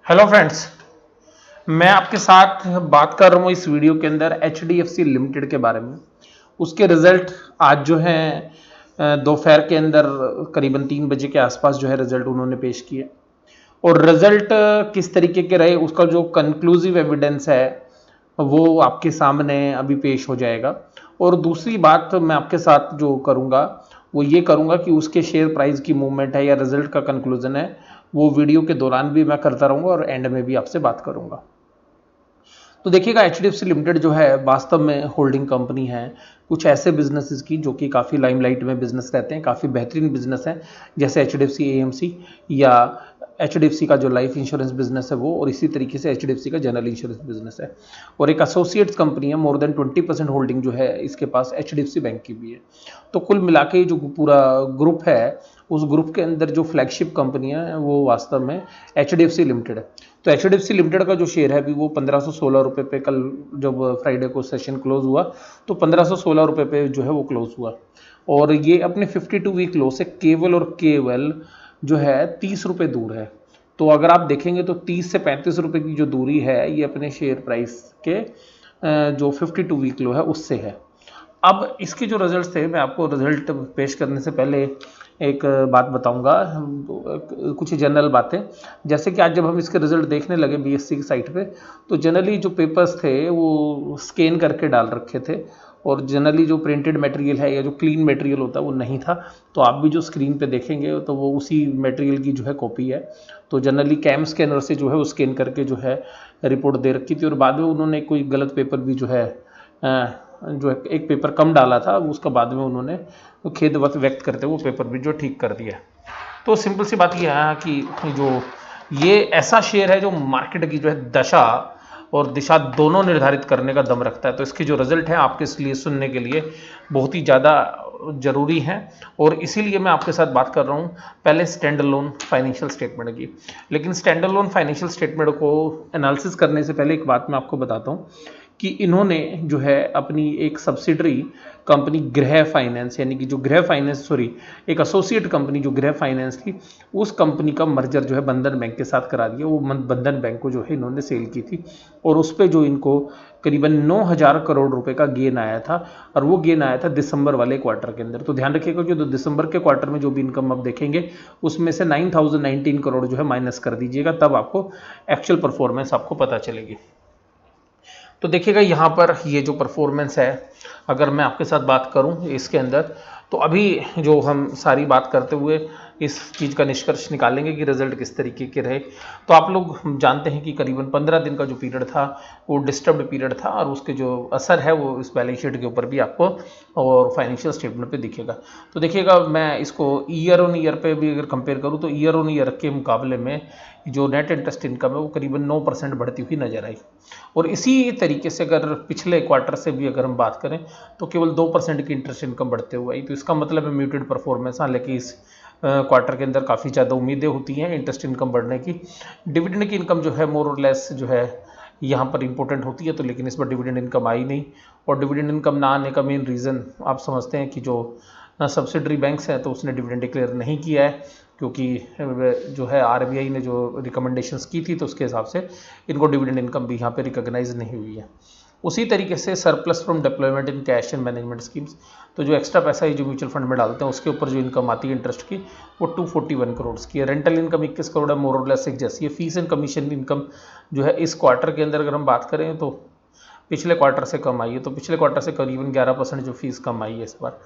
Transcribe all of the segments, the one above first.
Hello friends. मैं आपके साथ बात कर रहा हूँ इस वीडियो के अंदर HDFC लिमिटेड के बारे में। उसके रिजल्ट आज जो है दोपहर के अंदर करीबन 3 बजे के आसपास जो है रिजल्ट उन्होंने पेश किए और रिजल्ट किस तरीके के रहे उसका जो कंक्लूसिव एविडेंस है वो आपके सामने अभी पेश हो जाएगा। और दूसरी बात मैं आपके साथ जो करूँगा वो ये करूँगा कि उसके शेयर प्राइस की मूवमेंट है या रिजल्ट का कंक्लूजन है वो वीडियो के दौरान भी मैं करता रहूँगा और एंड में भी आपसे बात करूँगा। तो देखिएगा HDFC लिमिटेड जो है वास्तव में होल्डिंग कंपनी है कुछ ऐसे बिजनेसेस की जो कि काफ़ी लाइमलाइट में बिजनेस रहते हैं, काफ़ी बेहतरीन बिजनेस है, जैसे HDFC AMC या HDFC का जो लाइफ इंश्योरेंस बिजनेस है वो, और इसी तरीके से HDFC का जनरल इंश्योरेंस बिजनेस है। और एक एसोसिएट्स कंपनी है, मोर देन 20% होल्डिंग जो है इसके पास HDFC बैंक की भी है। तो कुल मिला के जो पूरा ग्रुप है उस ग्रुप के अंदर जो फ्लैगशिप कंपनी है वो वास्तव में HDFC लिमिटेड है। तो HDFC लिमिटेड का जो शेयर है अभी वो 1516 रुपये पे, कल जब फ्राइडे को सेशन क्लोज हुआ तो 1516 रुपये पे जो है वो क्लोज हुआ और ये अपने 52 वीक लो से केवल और केवल जो है 30 रुपये दूर है। तो अगर आप देखेंगे तो 30 से 35 रुपये की जो दूरी है ये अपने शेयर प्राइस के जो 52 वीक लो है उससे है। अब इसके जो रिजल्ट थे, मैं आपको रिजल्ट पेश करने से पहले एक बात बताऊंगा, कुछ जनरल बातें। जैसे कि आज जब हम इसके रिजल्ट देखने लगे BSE की साइट पे तो जनरली जो पेपर्स थे वो स्कैन करके डाल रखे थे और जनरली जो प्रिंटेड मटेरियल है या जो क्लीन मटेरियल होता है वो नहीं था। तो आप भी जो स्क्रीन पे देखेंगे तो वो उसी मटेरियल की जो है कॉपी है। तो जनरली कैम स्कैनर से जो है वो स्कैन करके जो है रिपोर्ट दे रखी थी और बाद में उन्होंने कोई गलत पेपर भी जो है जो एक पेपर कम डाला था उसका बाद में उन्होंने खेद व्यक्त करते वो पेपर भी जो ठीक कर दिया। तो सिंपल सी बात यह है कि जो ये ऐसा शेयर है जो मार्केट की जो है दशा और दिशा दोनों निर्धारित करने का दम रखता है। तो इसके जो रिजल्ट है आपके लिए सुनने के लिए बहुत ही ज़्यादा जरूरी है और इसीलिए मैं आपके साथ बात कर रहा हूँ पहले स्टैंड अलोन फाइनेंशियल स्टेटमेंट की। लेकिन स्टैंड अलोन फाइनेंशियल स्टेटमेंट को एनालिसिस करने से पहले एक बात मैं आपको बताता हूँ कि इन्होंने जो है अपनी एक सब्सिडरी कंपनी गृह फाइनेंस, यानी कि जो गृह फाइनेंस सॉरी एक एसोसिएट कंपनी जो गृह फाइनेंस थी उस कंपनी का मर्जर जो है बंधन बैंक के साथ करा दिया। वो बंधन बैंक को जो है इन्होंने सेल की थी और उस पर जो इनको करीबन 9,000 करोड़ रुपए का गेन आया था और वो गेन आया था दिसंबर वाले क्वार्टर के अंदर। तो ध्यान रखिएगा कि जो दिसंबर के क्वार्टर में जो भी इनकम आप देखेंगे उसमें से 9,019 करोड़ जो है माइनस कर दीजिएगा, तब आपको एक्चुअल परफॉर्मेंस आपको पता चलेगी। तो देखिएगा यहाँ पर ये जो परफॉर्मेंस है अगर मैं आपके साथ बात करूँ इसके अंदर, तो अभी जो हम सारी बात करते हुए इस चीज़ का निष्कर्ष निकालेंगे कि रिजल्ट किस तरीके के रहे। तो आप लोग जानते हैं कि करीबन 15 दिन का जो पीरियड था वो डिस्टर्ब्ड पीरियड था और उसके जो असर है वो इस बैलेंस शीट के ऊपर भी आपको और फाइनेंशियल स्टेटमेंट पे दिखेगा। तो देखिएगा मैं इसको ईयर ऑन ईयर पे भी अगर कंपेयर करूँ तो ईयर ऑन ईयर के मुकाबले में जो नेट इंटरेस्ट इनकम है वो करीबन 9% बढ़ती हुई नजर आई। और इसी तरीके से अगर पिछले क्वार्टर से भी अगर हम बात करें तो केवल 2% की इंटरेस्ट इनकम बढ़ते हुए आई। तो इसका मतलब है म्यूटेड परफॉर्मेंस। हालांकि इस क्वार्टर के अंदर काफ़ी ज़्यादा उम्मीदें होती हैं इंटरेस्ट इनकम बढ़ने की। डिविडेंड की इनकम जो है मोर और लेस जो है यहाँ पर इंपॉर्टेंट होती है, तो लेकिन इस बार डिविडेंड इनकम आई नहीं। और डिविडेंड इनकम ना आने का मेन रीज़न आप समझते हैं कि जो सब्सिडरी बैंक्स हैं तो उसने डिविडेंड डिक्लेयर नहीं किया है, क्योंकि जो है RBI ने जो रिकमेंडेशंस की थी तो उसके हिसाब से इनको डिविडेंड इनकम भी यहाँ पे रिकॉग्नाइज नहीं हुई है। उसी तरीके से surplus from deployment in cash and management schemes, तो जो एक्स्ट्रा पैसा ये जो म्यूचुअल फंड में डालते हैं उसके ऊपर जो इनकम आती है इंटरेस्ट की वो 241 करोड़ की है। रेंटल इनकम 21 करोड़ है, मोर और लेस एक जैसी है। फीस एंड कमीशन इनकम जो है इस क्वार्टर के अंदर अगर हम बात करें तो पिछले क्वार्टर से कम आई है, तो पिछले क्वार्टर से करीबन 11% जो फीस कम आई है इस बार।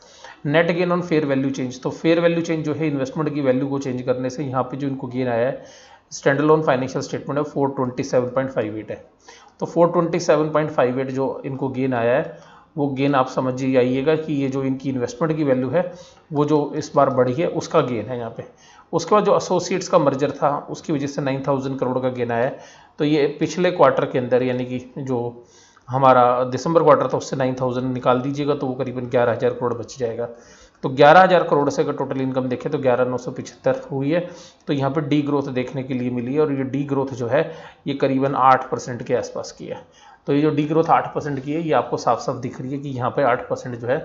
Net gain on fair value change, तो फेयर वैल्यू चेंज जो है इन्वेस्टमेंट की वैल्यू को चेंज करने से यहाँ पे जो इनको गेन आया है स्टैंड अलोन फाइनेंशियल स्टेटमेंट है 427.58 है। तो 427.58 जो इनको गेन आया है वो गेन आप समझिए आइएगा कि ये जो इनकी इन्वेस्टमेंट की वैल्यू है वो जो इस बार बढ़ी है उसका गेन है यहाँ पे। उसके बाद जो एसोसिएट्स का मर्जर था उसकी वजह से 9,000 करोड़ का गेन आया है। तो ये पिछले क्वार्टर के अंदर यानी कि जो हमारा दिसंबर क्वार्टर था उससे 9,000 निकाल दीजिएगा तो वो करीबन 11,000 करोड़ बच जाएगा। तो 11,000 करोड़ से अगर टोटल इनकम देखें तो 11,975 हुई है। तो यहाँ पर डी ग्रोथ देखने के लिए मिली है और ये डी ग्रोथ जो है ये करीबन 8% के आसपास की है। तो ये जो डी ग्रोथ 8% की है ये आपको साफ साफ दिख रही है कि यहाँ पे 8% जो है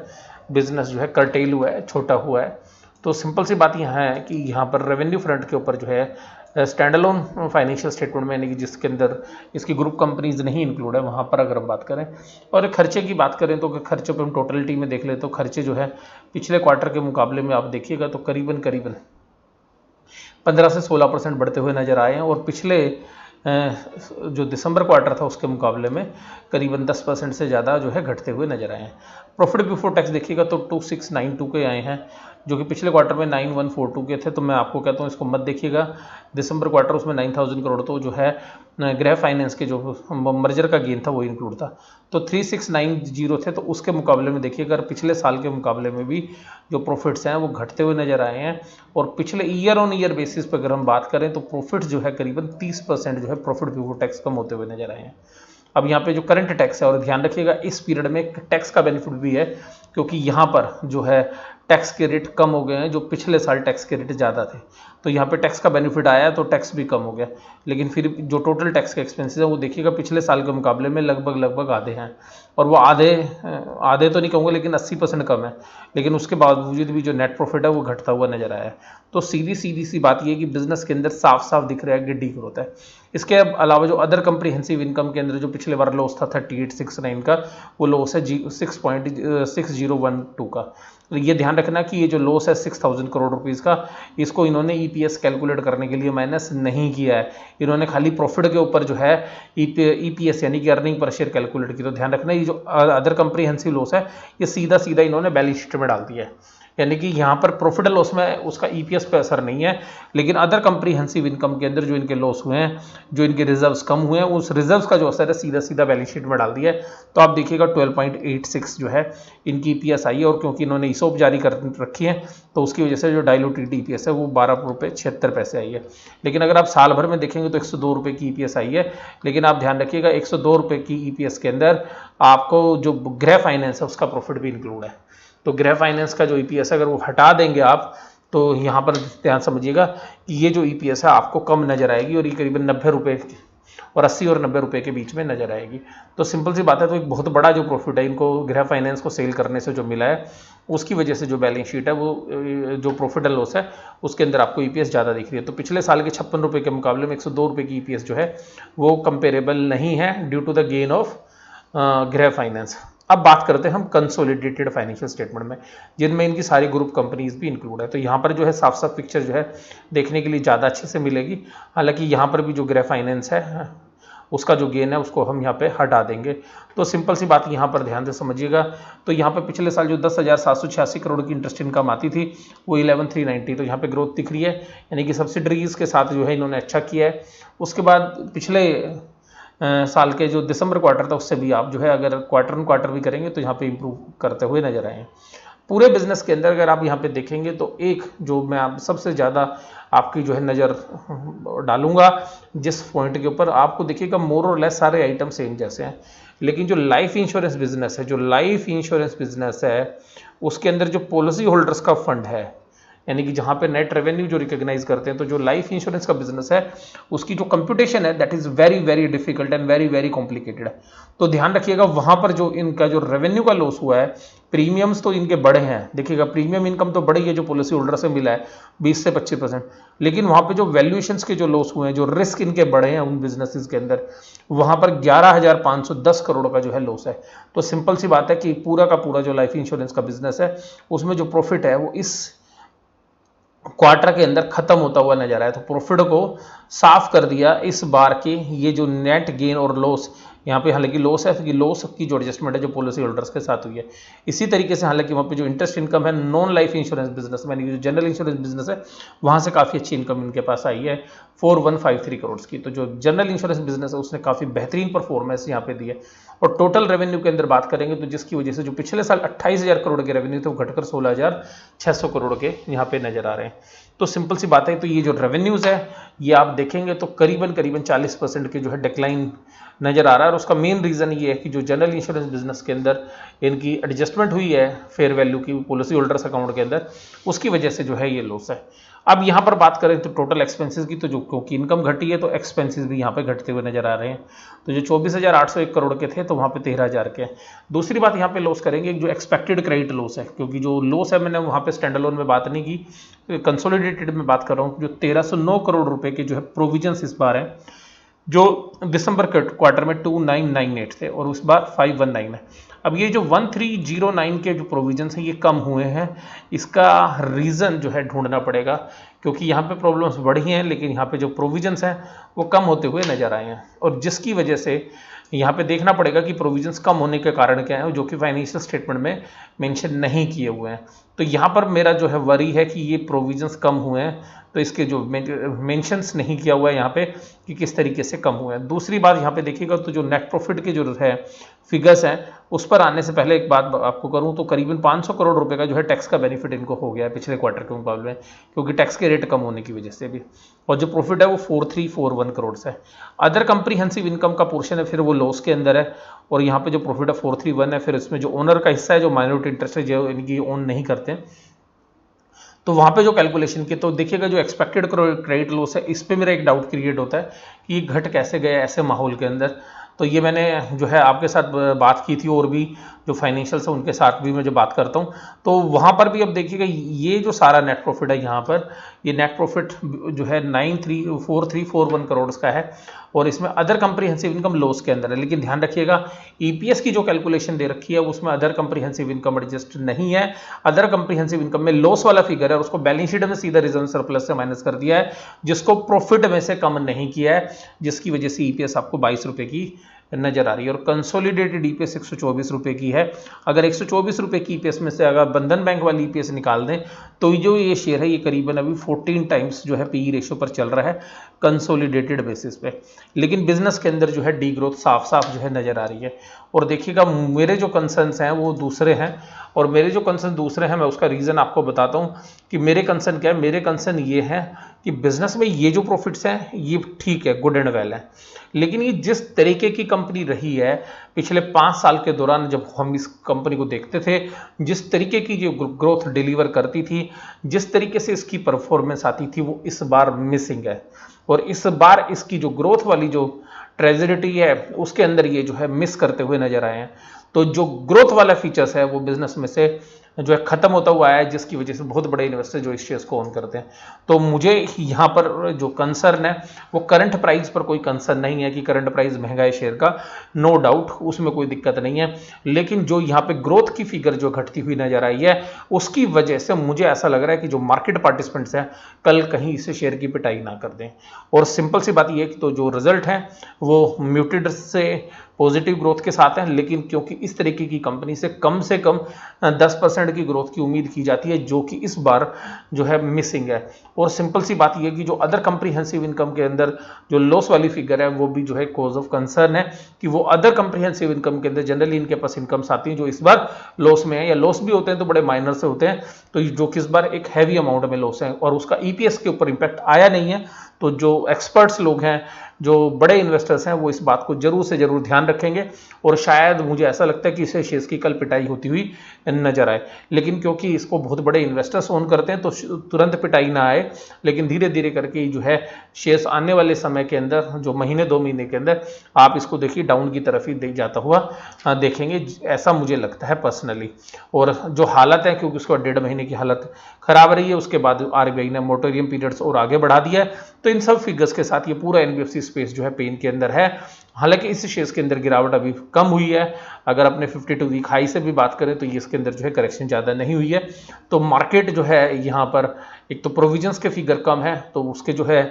बिजनेस जो है कर्टेल हुआ है, छोटा हुआ है। तो सिंपल सी बात यहाँ है कि यहाँ पर रेवेन्यू फ्रंट के ऊपर जो है स्टैंड अलोन फाइनेंशियल स्टेटमेंट में, यानी कि जिसके अंदर इसकी ग्रुप कंपनीज नहीं इंक्लूड है, वहाँ पर अगर हम बात करें और खर्चे की बात करें तो खर्चे पर हम टोटलिटी में देख ले तो खर्चे जो है पिछले क्वार्टर के मुकाबले में आप देखिएगा तो करीबन 15 से 16% बढ़ते हुए नजर आए हैं, और पिछले जो दिसंबर क्वार्टर था उसके मुकाबले में करीबन 10% से ज़्यादा जो है घटते हुए नजर आए हैं। प्रॉफिट बिफोर टैक्स देखिएगा तो 2692 के आए हैं, जो कि पिछले क्वार्टर में 9142 के थे। तो मैं आपको कहता हूँ इसको मत देखिएगा, दिसंबर क्वार्टर उसमें 9000 करोड़ तो जो है गृह फाइनेंस के जो मर्जर का गेन था वो इंक्लूड था, तो 3690 थे। तो उसके मुकाबले में देखिए अगर पिछले साल के मुकाबले में भी जो प्रॉफिट्स हैं वो घटते हुए नजर आए हैं, और पिछले ईयर ऑन ईयर बेसिस पर अगर हम बात करें तो प्रॉफिट जो है करीबन 30% जो है प्रॉफिट बिफोर टैक्स कम होते हुए नजर आए हैं। अब यहाँ पे जो करंट टैक्स है, और ध्यान रखिएगा इस पीरियड में टैक्स का बेनिफिट भी है, क्योंकि यहाँ पर जो है टैक्स के रेट कम हो गए हैं, जो पिछले साल टैक्स के रेट ज़्यादा थे, तो यहाँ पे टैक्स का बेनिफिट आया तो टैक्स भी कम हो गया। लेकिन फिर जो टोटल टैक्स के एक्सपेंसेस हैं वो देखिएगा पिछले साल के मुकाबले में लगभग आधे हैं, और वो आधे तो नहीं कहूँगा लेकिन 80% कम है, लेकिन उसके बावजूद भी जो नेट प्रॉफिट है वो घटता हुआ नजर आया है। तो सीधी सी बात ये कि बिजनेस के अंदर साफ साफ दिख रहा है कि डी ग्रोथ है। इसके अलावा जो अदर कंप्रीहेंसिव इनकम के अंदर जो पिछले बार लॉस था 3869 का, वो लॉस है 6.6012 का। तो ये ध्यान रखना कि ये जो लॉस है 6000 करोड़ रुपीस का, इसको इन्होंने ईपीएस कैलकुलेट करने के लिए माइनस नहीं किया है, इन्होंने खाली प्रॉफिट के ऊपर जो है ईपीएस यानी कि अर्निंग पर शेयर कैलकुलेट की। तो ध्यान रखना ये जो अदर कंप्रीहेंसिव लॉस है ये सीधा इन्होंने बैलेंस शीट में डाल दिया है, यानी कि यहाँ पर प्रॉफिट लॉस में उसका ईपीएस पे असर नहीं है, लेकिन अदर कंप्रीहेंसिव इनकम के अंदर जो इनके लॉस हुए हैं, जो इनके रिजर्व्स कम हुए हैं, उस रिजर्व्स का जो असर है सीधा बैलेंस शीट में डाल दिया है। तो आप देखिएगा 12.86 जो है इनकी ईपीएस आई है, और क्योंकि इन्होंने ईसोप जारी कर रखी है तो उसकी वजह से जो डाइल्यूटेड ईपीएस है वो 12 रुपये 76 पैसे आई है। लेकिन अगर आप साल भर में देखेंगे तो 102 रुपये की ईपीएस आई है, लेकिन आप ध्यान रखिएगा 102 रुपये की ईपीएस के अंदर आपको जो गृह फाइनेंस है उसका प्रॉफिट भी इंक्लूड है। तो गृह फाइनेंस का जो ईपीएस है अगर वो हटा देंगे आप, तो यहाँ पर ध्यान समझिएगा कि ये जो ईपीएस है आपको कम नजर आएगी, और ये करीबन 90 रुपये और 80 और 90 रुपये के बीच में नजर आएगी। तो सिंपल सी बात है, तो एक बहुत बड़ा जो प्रॉफिट है इनको गृह फाइनेंस को सेल करने से जो मिला है, उसकी वजह से जो बैलेंस शीट है वो जो प्रॉफिट एंड लॉस है उसके अंदर आपको ईपीएस ज़्यादा दिख रही है। तो पिछले साल के 56 रुपये के मुकाबले में 102 रुपये की ईपीएस जो है वो कंपेरेबल नहीं है due to the gain of Griha finance. अब बात करते हैं हम कंसोलिडेटेड फाइनेंशियल स्टेटमेंट में, जिनमें इनकी सारी ग्रुप कंपनीज भी इंक्लूड है। तो यहाँ पर जो है साफ साफ पिक्चर जो है देखने के लिए ज़्यादा अच्छे से मिलेगी। हालांकि यहाँ पर भी जो गृह फाइनेंस है उसका जो गेन है उसको हम यहाँ पे हटा देंगे। तो सिंपल सी बात यहाँ पर ध्यान से समझिएगा। तो यहाँ पे पिछले साल जो 10,786 करोड़ की इंटरेस्ट इनकम आती थी वो 11,390, तो यहाँ पे ग्रोथ दिख रही है, यानी कि सब्सिडरीज के साथ जो है इन्होंने अच्छा किया है। उसके बाद पिछले साल के जो दिसंबर क्वार्टर था उससे भी आप जो है अगर क्वार्टर ऑन क्वार्टर भी करेंगे तो यहाँ पे इंप्रूव करते हुए नजर आए हैं। पूरे बिजनेस के अंदर अगर आप यहाँ पे देखेंगे तो एक जो मैं आप सबसे ज़्यादा आपकी जो है नज़र डालूंगा जिस पॉइंट के ऊपर, आपको देखिएगा मोर और लेस सारे आइटम सेम जैसे हैं, लेकिन जो लाइफ इंश्योरेंस बिजनेस है, जो लाइफ इंश्योरेंस बिजनेस है उसके अंदर जो पॉलिसी होल्डर्स का फंड है, यानी कि जहां पे नेट रेवेन्यू जो रिकॉग्नाइज करते हैं, तो जो लाइफ इंश्योरेंस का बिजनेस है उसकी जो कंप्यूटेशन है that is very very difficult and very very complicated है। तो ध्यान रखिएगा वहां पर जो इनका जो रेवेन्यू का लॉस हुआ है, प्रीमियम्स तो इनके बड़े हैं, देखिएगा प्रीमियम इनकम तो बड़ी है जो पॉलिसी होल्डर से मिला है 20 से 25%, लेकिन वहां पे जो वैल्यूएशंस के जो लॉस हुए हैं, जो रिस्क इनके बड़े हैं उन बिजनेसेस के अंदर, वहां पर 11,510 करोड़ का जो है लॉस है। तो सिंपल सी बात है कि पूरा का पूरा जो लाइफ इंश्योरेंस का बिजनेस है उसमें जो प्रॉफिट है वो इस क्वार्टर के अंदर खत्म होता हुआ नजर आया। तो प्रॉफिट को साफ कर दिया इस बार के ये जो नेट गेन और लॉस, यहाँ पे हालांकि लॉस है कि लॉस की जो एडजस्टमेंट है जो पॉलिसी होल्डर्स के साथ हुई है, इसी तरीके से हालांकि वहाँ पे जो इंटरेस्ट इनकम है नॉन लाइफ इंश्योरेंस बिजनेस में, जो जनरल इंश्योरेंस बिजनेस है वहाँ से काफ़ी अच्छी इनकम इनके पास आई है 4153 करोड़ की। तो जो जनरल इंश्योरेंस बिजनेस है उसने काफ़ी बेहतरीन परफॉर्मेंस यहाँ पे दी है। और टोटल रेवेन्यू के अंदर बात करेंगे तो जिसकी वजह से जो पिछले साल 28,000 करोड़ के रेवेन्यू थे वो घटकर 16,600 करोड़ के यहाँ पे नजर आ रहे हैं। तो सिंपल सी बात है, तो ये जो रेवेन्यूज है ये आप देखेंगे तो करीबन 40% के जो है डिक्लाइन नजर आ रहा है, और उसका मेन रीजन ये है कि जो जनरल इंश्योरेंस बिजनेस के अंदर इनकी एडजस्टमेंट हुई है फेयर वैल्यू की पॉलिसी होल्डर्स अकाउंट के अंदर, उसकी वजह से जो है ये लॉस है। अब यहाँ पर बात करें तो टोटल एक्सपेंसेस की, तो जो क्योंकि इनकम घटी है तो एक्सपेंसेस भी यहाँ पे घटते हुए नजर आ रहे हैं। तो जो 24,801 करोड़ के थे तो वहाँ पे 13,000 के। दूसरी बात यहाँ पे लॉस करेंगे, जो एक्सपेक्टेड क्रेडिट लॉस है, क्योंकि जो लॉस है मैंने वहाँ पे स्टैंड अलोन में बात नहीं की, कंसोलिडेटेड में बात कर रहा हूँ। जो 1309 करोड़ रुपए के जो है प्रोविजंस इस बार है, जो दिसंबर क्वार्टर में 2998 थे और उस बार 519 है। अब ये जो 1309 के जो प्रोविजंस हैं ये कम हुए हैं, इसका रीज़न जो है ढूंढना पड़ेगा, क्योंकि यहाँ पे प्रॉब्लम्स बढ़ी हैं लेकिन यहाँ पे जो प्रोविजंस हैं वो कम होते हुए नजर आए हैं, और जिसकी वजह से यहाँ पे देखना पड़ेगा कि प्रोविजंस कम होने के कारण क्या है, जो कि फाइनेंशियल स्टेटमेंट में मेंशन नहीं किए हुए हैं। तो यहाँ पर मेरा जो है वरी है कि ये प्रोविजंस कम हुए हैं, तो इसके जो मेंशंस नहीं किया हुआ है यहाँ पे कि किस तरीके से कम हुए हैं। दूसरी बात यहाँ पे देखिएगा तो जो नेट प्रॉफिट के जो है फिगर्स हैं, उस पर आने से पहले एक बात आपको करूं तो करीबन 500 करोड़ रुपए का जो है टैक्स का बेनिफिट इनको हो गया है पिछले क्वार्टर के मुकाबले में, क्योंकि टैक्स के रेट कम होने की वजह से भी, और जो प्रॉफिट है वो 4341 करोड़ से है। अदर कंप्रीहेंसिव इनकम का पोर्शन है फिर वो लॉस के अंदर है, और यहाँ पे जो प्रॉफिट है 431 है, फिर इसमें जो ओनर का हिस्सा है, जो माइनॉरिटी इंटरेस्ट है, जो इनकी ओन नहीं करते, तो वहाँ पे जो कैलकुलेशन की, तो देखिएगा जो एक्सपेक्टेड क्रेडिट लॉस है इस पे मेरा एक डाउट क्रिएट होता है कि ये घट कैसे गया ऐसे माहौल के अंदर। तो ये मैंने जो है आपके साथ बात की थी, और भी जो फाइनेंशियल्स है उनके साथ भी मैं जो बात करता हूँ, तो वहाँ पर भी अब देखिएगा ये जो सारा नेट प्रॉफिट है यहाँ पर, ये नेट प्रॉफिट जो है 4341 करोड़ का है, और इसमें अदर कंप्रीहेंसिव इनकम लॉस के अंदर है। लेकिन ध्यान रखिएगा ईपीएस की जो कैलकुलेशन दे रखी है उसमें अदर कंप्रीहेंसिव इनकम एडजस्ट नहीं है। अदर कंप्रीहेंसिव इनकम में लॉस वाला फिगर है, उसको बैलेंस शीट में सीधा रिजर्व सरप्लस से माइनस कर दिया है, जिसको प्रॉफिट में से कम नहीं किया है, जिसकी वजह से ईपीएस आपको 22 रुपए की नजर आ रही है, और कंसोलिडेटेड ईपीएस 124 रुपए की है। अगर 124 रुपए की ईपीएस में से अगर बंधन बैंक वाली ईपीएस निकाल दें तो जो ये शेयर है ये करीबन अभी 14 टाइम्स जो है पीई रेशियो पर चल रहा है कंसोलिडेटेड बेसिस पे। लेकिन बिजनेस के अंदर जो है डी ग्रोथ साफ साफ जो है नजर आ रही है। और देखिएगा मेरे जो कंसर्न्स हैं वो दूसरे हैं, और मेरे जो कंसर्न दूसरे हैं मैं उसका रीज़न आपको बताता हूँ कि मेरे कंसर्न क्या है। मेरे कंसर्न ये है कि बिजनेस में ये जो प्रॉफिट्स हैं ये ठीक है, गुड एंड वेल है, लेकिन ये जिस तरीके की कंपनी रही है पिछले 5 साल के दौरान, जब हम इस कंपनी को देखते थे, जिस तरीके की जो ग्रोथ डिलीवर करती थी, जिस तरीके से इसकी परफॉर्मेंस आती थी, वो इस बार मिसिंग है। और इस बार इसकी जो ग्रोथ वाली जो ट्रेजेडिटी है उसके अंदर ये जो है मिस करते हुए नजर आए हैं। तो जो ग्रोथ वाला फीचर्स है वो बिजनेस में से जो है खत्म होता हुआ है, जिसकी वजह से बहुत बड़े इन्वेस्टर जो इस शेयर्स को ओन करते हैं। तो मुझे यहाँ पर जो कंसर्न है वो करंट प्राइस पर कोई कंसर्न नहीं है कि करंट प्राइस महंगा है शेयर का, नो डाउट उसमें कोई दिक्कत नहीं है। लेकिन जो यहाँ पे ग्रोथ की फिगर जो घटती हुई नजर आई है उसकी वजह से मुझे ऐसा लग रहा है कि जो मार्केट पार्टिसिपेंट्स हैं कल कहीं इस शेयर की पिटाई ना कर दें। और सिंपल सी बात यह है कि तो जो रिजल्ट है वो म्यूटेड से पॉजिटिव ग्रोथ के साथ है, लेकिन क्योंकि इस तरीके की कंपनी से कम 10% की ग्रोथ की उम्मीद की जाती है, जो कि इस बार जो है मिसिंग है। और सिंपल सी बात यह है कि जो अदर कंप्रीहेंसिव इनकम के अंदर जो लॉस वाली फिगर है वो भी जो है कॉज ऑफ कंसर्न है, कि वो अदर कंप्रीहेंसिव इनकम के अंदर जनरली इनके पास इनकम्स आती हैं जो इस बार लॉस में है, या लॉस भी होते हैं तो बड़े माइनर से होते हैं, तो जो कि इस बार एक हैवी अमाउंट में लॉस है और उसका ईपीएस के ऊपर इंपैक्ट आया नहीं है। तो जो एक्सपर्ट्स लोग हैं, जो बड़े इन्वेस्टर्स हैं, वो इस बात को जरूर से जरूर ध्यान रखेंगे, और शायद मुझे ऐसा लगता है कि इसे शेयर्स की कल पिटाई होती हुई नजर आए। लेकिन क्योंकि इसको बहुत बड़े इन्वेस्टर्स ओन करते हैं तो तुरंत पिटाई ना आए, लेकिन धीरे धीरे करके जो है शेयर्स आने वाले समय के अंदर, जो महीने 2 महीने के अंदर, आप इसको देखिए डाउन की तरफ ही जाता हुआ देखेंगे, ऐसा मुझे लगता है पर्सनली। और जो हालत है, क्योंकि उसको 1.5 महीने की हालत खराब रही है, उसके बाद आरबीआई ने मोरेटोरियम पीरियड्स और आगे बढ़ा दिया है, तो इन सब फिगर्स के साथ ये पूरा एनबीएफसी स्पेस जो है पेन के अंदर है। हालांकि इस शेयर्स के अंदर गिरावट अभी कम हुई है, अगर अपने 52 वीक हाई से भी बात करें तो ये इसके अंदर जो है करेक्शन ज़्यादा नहीं हुई है। तो मार्केट जो है यहाँ पर एक तो प्रोविजंस के फिगर कम है, तो उसके जो है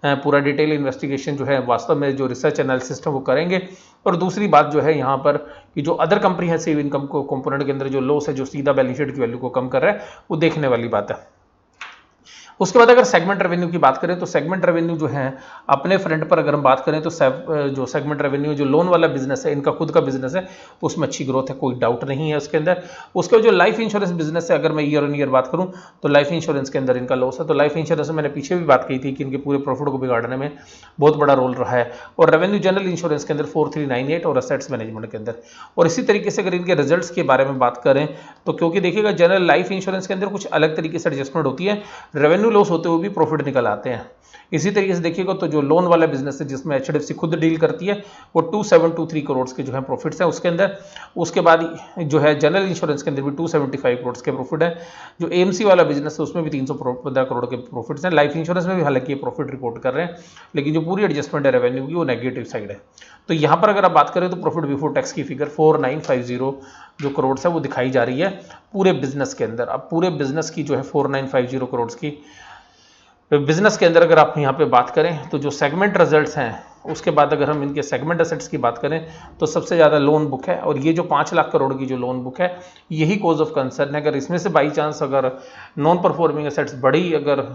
पूरा डिटेल इन्वेस्टिगेशन जो है वास्तव में जो रिसर्च एनालिसिस्ट है वो करेंगे। और दूसरी बात जो है यहाँ पर कि जो अदर कंप्रीहेंसिव इनकम को कंपोनेंट के अंदर जो लॉस है जो सीधा बैलेंस शीट की वैल्यू को कम कर रहा है, वो देखने वाली बात है। उसके बाद अगर सेगमेंट रेवेन्यू की बात करें तो सेगमेंट रेवेन्यू जो है अपने फ्रंट पर अगर हम बात करें तो जो सेगमेंट रेवेन्यू जो लोन वाला बिजनेस है, इनका खुद का बिजनेस है, उसमें अच्छी ग्रोथ है, कोई डाउट नहीं है उसके अंदर। उसके बाद जो लाइफ इंश्योरेंस बिजनेस है, अगर मैं ईयर ऑन ईयर बात करूं तो लाइफ इंश्योरेंस के अंदर इनका लॉस है। तो लाइफ इंश्योरेंस में मैंने पीछे भी बात की थी कि इनके पूरे प्रॉफिट को बिगाड़ने में बहुत बड़ा रोल रहा है। और रेवेन्यू जनरल इंश्योरेंस के अंदर 4398 और असेट्स मैनेजमेंट के अंदर। और इसी तरीके से अगर इनके रिजल्ट्स के बारे में बात करें तो क्योंकि देखिएगा जनरल लाइफ इंश्योरेंस के अंदर कुछ अलग तरीके से एडजस्टमेंट होती है, रेवेन्यू लॉस होते हुए भी प्रॉफिट निकल आते हैं। इसी तरीके से देखिएगा तो जो लोन वाला बिजनेस है जिसमें एचडीएफसी खुद डील करती है वो 2723 करोड़ के जो है प्रॉफिट्स हैं उसके अंदर। उसके बाद जो है जनरल इंश्योरेंस के अंदर भी 275 करोड़ के प्रॉफिट है। जो एएमसी वाला बिजनेस है उसमें भी 315 करोड़ के प्रॉफिट्स हैं। लाइफ इंश्योरेंस में भी हालांकि प्रॉफिट रिपोर्ट कर रहे हैं, लेकिन जो पूरी एडजस्टमेंट है रेवेन्यू की वो नेगेटिव साइड है। तो यहाँ पर अगर आप बात करें तो प्रॉफिट बिफोर टैक्स की फिगर 4950 जो करोड़ है वो दिखाई जा रही है पूरे बिजनेस के अंदर। अब पूरे बिजनेस की जो है 4950 करोड़ की बिजनेस के अंदर अगर आप यहाँ पे बात करें तो जो सेगमेंट रिजल्ट्स हैं उसके बाद अगर हम इनके सेगमेंट एसेट्स की बात करें तो सबसे ज़्यादा लोन बुक है, और ये जो 5 लाख करोड़ की जो लोन बुक है यही कॉज ऑफ कंसर्न है। अगर इसमें से बाई चांस अगर नॉन परफॉर्मिंग एसेट्स बढ़ी अगर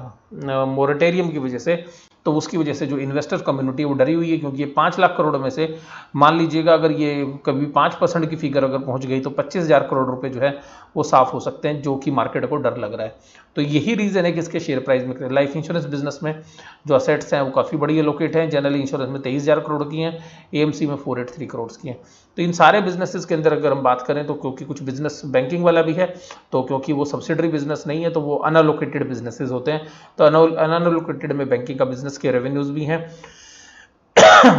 मोरेटेरियम की वजह से, तो उसकी वजह से जो इन्वेस्टर कम्युनिटी वो डरी हुई है, क्योंकि ये 5 लाख करोड़ में से मान लीजिएगा अगर ये कभी 5% की फिगर अगर पहुंच गई तो 25,000 करोड़ रुपए जो है वो साफ हो सकते हैं, जो कि मार्केट को डर लग रहा है। तो यही रीजन है कि इसके शेयर प्राइस में लाइफ इंश्योरेंस बिजनेस में जो असेट्स हैं वो काफ़ी बड़ी एलोकेट हैं। जनरल इंश्योरेंस में 23,000 करोड़ की हैं, एएमसी में 483 करोड़ की हैं। तो इन सारे बिजनेसेस के अंदर अगर हम बात करें तो क्योंकि कुछ बिजनेस बैंकिंग वाला भी है, तो क्योंकि वो सब्सिडरी बिजनेस नहीं है तो वो अनअलोकेटेड बिजनेसेस होते हैं, तो अनअलोकेटेड में बैंकिंग का बिजनेस के रेवेन्यूज भी हैं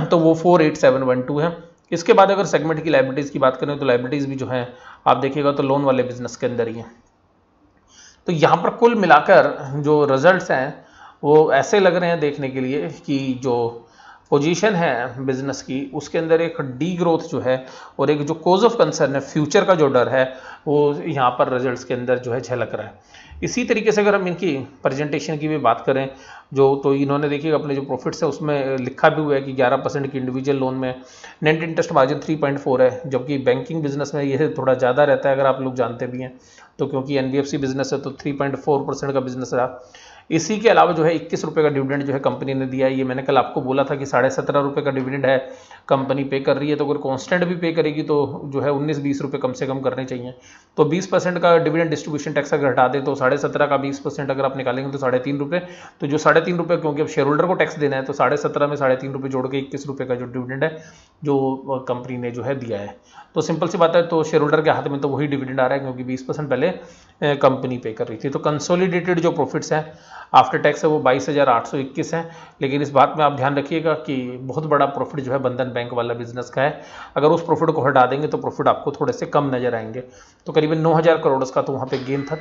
तो वो 48712 है। इसके बाद अगर सेगमेंट की लाइबिलिटीज की बात करें तो लाइबिलिटीज भी जो है आप देखिएगा तो लोन वाले बिजनेस के अंदर ही है। तो यहाँ पर कुल मिलाकर जो रिजल्ट्स हैं वो ऐसे लग रहे हैं देखने के लिए कि जो पोजीशन है बिजनेस की उसके अंदर एक डी ग्रोथ जो है और एक जो कॉज ऑफ कंसर्न है फ्यूचर का जो डर है वो यहाँ पर रिजल्ट्स के अंदर जो है झलक रहा है। इसी तरीके से अगर हम इनकी प्रेजेंटेशन की भी बात करें जो, तो इन्होंने देखिए अपने जो प्रॉफिट्स है उसमें लिखा भी हुआ है कि 11% की इंडिविजुअल लोन में नेट इंटरेस्ट मार्जिन 3.4 है, जबकि बैंकिंग बिजनेस में यह थोड़ा ज़्यादा रहता है अगर आप लोग जानते भी हैं, तो क्योंकि एनबीएफसी बिजनेस है तो 3.4% का बिजनेस रहा। इसी के अलावा जो है 21 रुपये का डिविडेंड जो है कंपनी ने दिया है। ये मैंने कल आपको बोला था कि 17.5 रुपये का डिविडेंड है कंपनी पे कर रही है, तो अगर कांस्टेंट भी पे करेगी तो जो है 19-20 रुपये कम से कम करने चाहिए। तो 20% का डिविडेंड डिस्ट्रीब्यूशन टैक्स अगर हटा दें तो 17.5 का 20% अगर आप निकालेंगे तो 3.5 रुपये। तो जो 3.5 रुपये क्योंकि अब शेयर होल्डर को टैक्स देना है तो 17.5 में 3.5 रुपये जोड़ के 21 रुपये का जो डिविडेंड है जो कंपनी ने जो है दिया है। तो सिंपल सी बात है, तो शेयर होल्डर के हाथ में तो वही डिविडेंड आ रहा है क्योंकि 20% पहले कंपनी पे कर रही थी। तो कंसोलिडेटेड जो प्रॉफिट्स हैं आफ्टर टैक्स है वो 22,821 है। लेकिन इस बात में आप ध्यान रखिएगा कि बहुत बड़ा प्रॉफिट जो है बंधन बैंक वाला बिजनेस का है, अगर उस प्रॉफिट को हटा देंगे तो प्रॉफिट आपको थोड़े से कम नजर आएंगे। तो करीबन 9,000 करोड़ का तो वहाँ पे गेन था।